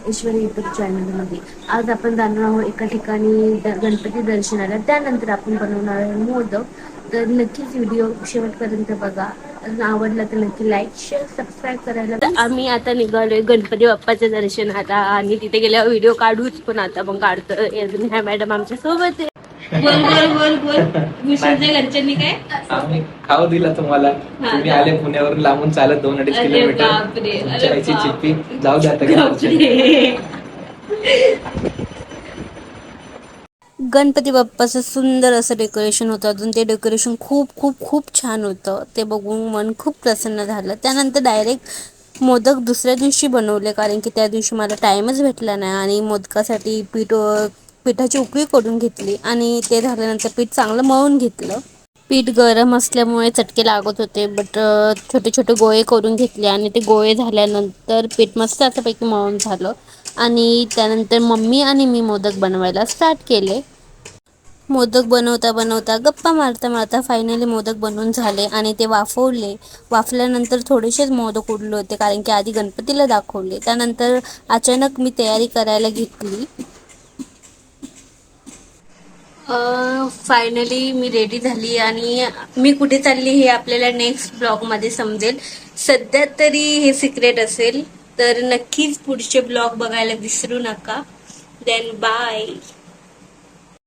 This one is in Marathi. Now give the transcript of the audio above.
ऐश्वर्या युट्यूब चॅनलमध्ये. आज आपण जाणार आहोत एका ठिकाणी गणपती दर्शनाला. त्यानंतर आपण बनवणार आहे मोदक. तर नक्कीच व्हिडिओ शेवटपर्यंत बघा. आवडला तर नक्की लाईक शेअर सबस्क्राईब करायला. तर आम्ही आता निघालोय गणपती बाप्पाच्या दर्शनाला आणि तिथे गेल्यावर व्हिडिओ काढूच, पण आता पण काढतो. अजून ह्या मॅडम आमच्या सोबत आहे. बोल बोल बोल बोल. भूषणच्या घरच्यांनी काय आम्ही खाऊ दिला तुम्हाला. तुम्ही आले पुण्यावरून लांबून चालत 2-2.5 किलोमीटर. तुमच्या आईची चिप्पी जाऊ द्या आता. गणपती बाप्पाचं सुंदर असं डेकोरेशन होतं. अजून ते डेकोरेशन खूप खूप खूप छान होतं. ते बघून मन खूप प्रसन्न झालं. त्यानंतर डायरेक्ट मोदक दुसऱ्या दिवशी बनवले, कारण की त्या दिवशी मला टाईमच भेटला नाही. आणि मोदकासाठी पिठाची उकळी करून घेतली आणि ते झाल्यानंतर पीठ चांगलं मळून घेतलं. पीठ गरम असल्यामुळे चटके लागत होते, बट छोटे छोटे गोळे करून घेतले आणि ते गोळे झाल्यानंतर पीठ मस्त असापैकी मळून झालं. आणि त्यानंतर मम्मी आणि मी मोदक बनवायला स्टार्ट केले. मोदक बनवता बनवता गप्पा मारता मारता फायनली मोदक बनवून झाले आणि ते वाफवले. वाफल्यानंतर थोडेसेच मोदक उरले होते, कारण की आधी गणपतीला दाखवले. त्यानंतर अचानक मी तयारी करायला घेतली. फायनली मी रेडी झाली आणि मी कुठे चालली हे आपल्याला नेक्स्ट ब्लॉगमध्ये समजेल. सध्या तरी हे सिक्रेट असेल, तर नक्कीच पुढचे ब्लॉग बघायला विसरू नका. Then bye.